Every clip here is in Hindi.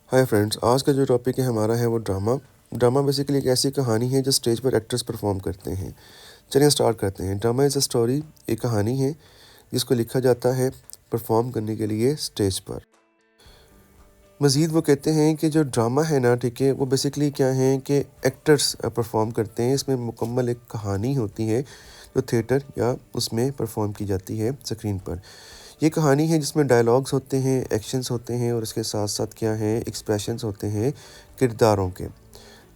हाय फ्रेंड्स, आज का जो टॉपिक है हमारा है वो ड्रामा। ड्रामा बेसिकली एक ऐसी कहानी है जो स्टेज पर एक्टर्स परफॉर्म करते हैं। चलिए स्टार्ट करते हैं। ड्रामा इज़ अ स्टोरी, एक कहानी है जिसको लिखा जाता है परफॉर्म करने के लिए स्टेज पर। मज़ीद वो कहते हैं कि जो ड्रामा है ना, ठीक है, वो बेसिकली क्या है कि एक्टर्स परफॉर्म करते हैं। इसमें मुकम्मल एक कहानी होती है जो थिएटर या उसमें परफॉर्म की जाती है स्क्रीन पर। ये कहानी है जिसमें डायलॉग्स होते हैं, एक्शंस होते हैं और इसके साथ साथ क्या है, एक्सप्रेशंस होते हैं किरदारों के।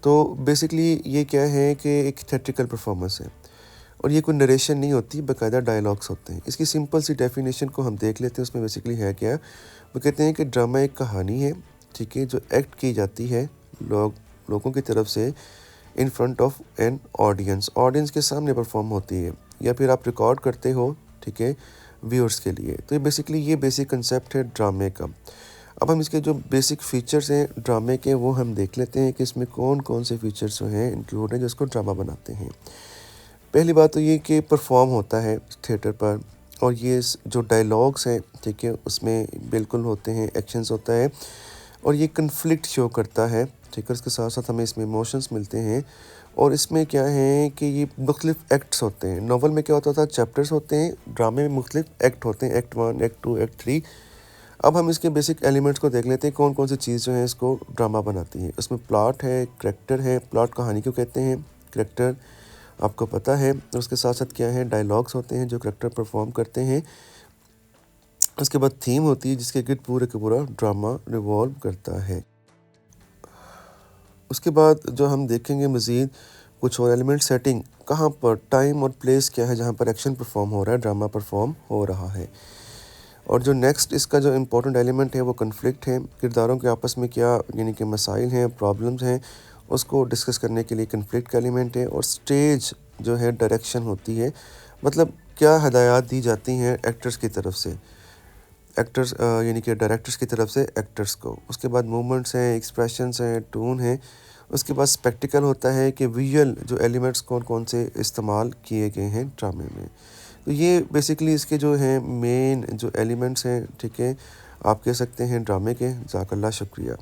तो बेसिकली ये क्या है कि एक थिएट्रिकल परफॉर्मेंस है और ये कोई नरेशन नहीं होती, बाकायदा डायलॉग्स होते हैं। इसकी सिंपल सी डेफिनेशन को हम देख लेते हैं। उसमें बेसिकली है क्या, वो कहते हैं कि ड्रामा एक कहानी है, ठीक है, जो एक्ट की जाती है लोगों की तरफ से in front of an audience. Audience के सामने परफॉर्म होती है या फिर आप रिकॉर्ड करते हो, ठीक है, व्यूअर्स के लिए। तो ये बेसिक कंसेप्ट है ड्रामे का। अब हम इसके जो बेसिक फीचर्स हैं ड्रामे के वो हम देख लेते हैं कि इसमें कौन कौन से फीचर्स जो हैं इंक्लूड हैं जो इसको ड्रामा बनाते हैं। पहली बात तो ये कि परफॉर्म होता है थिएटर पर और ये जो डायलॉग्स हैं, ठीक है, उसमें बिल्कुल होते हैं, एक्शंस होता है और ये कन्फ्लिक्ट शो करता है, ठीक है। उसके साथ साथ हमें इसमें इमोशंस मिलते हैं और इसमें क्या है कि ये मुख्तलिफ एक्ट्स होते हैं। नॉवल में क्या होता था, चैप्टर्स होते हैं, ड्रामे में मुख्तलिफ एक्ट होते हैं, एक्ट 1, एक्ट 2, एक्ट 3। अब हम इसके बेसिक एलिमेंट्स को देख लेते हैं, कौन कौन सी चीज़ जो है इसको ड्रामा बनाती है। उसमें प्लॉट है, करेक्टर है। प्लॉट कहानी को कहते हैं, करेक्टर आपको पता है। और उसके साथ साथ क्या है, डायलॉग्स होते हैं जो करेक्टर परफॉर्म करते हैं। उसके बाद थीम होती है जिसके गिर्द पूरे का पूरा ड्रामा रिवॉल्व करता है। उसके बाद जो हम देखेंगे मज़ीद कुछ और एलिमेंट, सेटिंग, कहाँ पर, टाइम और प्लेस क्या है जहाँ पर एक्शन परफॉर्म हो रहा है, ड्रामा परफॉर्म हो रहा है। और जो नेक्स्ट इसका जो इम्पोर्टेंट एलिमेंट है वो कन्फ्लिक्ट है। किरदारों के आपस में क्या यानी कि मसाइल हैं, प्रॉब्लम्स हैं, उसको डिस्कस करने के लिए कन्फ्लिक्ट का एलिमेंट है। और स्टेज जो है डायरेक्शन होती है, मतलब क्या हदायत दी जाती हैं एक्टर्स की तरफ से, एक्टर्स यानी कि डायरेक्टर्स की तरफ से एक्टर्स को। उसके बाद मूवमेंट्स हैं, एक्सप्रेशंस हैं, टोन है। उसके बाद स्पेक्टिकल होता है कि विजुअल जो एलिमेंट्स कौन कौन से इस्तेमाल किए गए हैं ड्रामे में। तो ये बेसिकली इसके जो हैं मेन जो एलिमेंट्स हैं, ठीक है, आप कह सकते हैं ड्रामे के। जज़ाकल्लाह, शुक्रिया।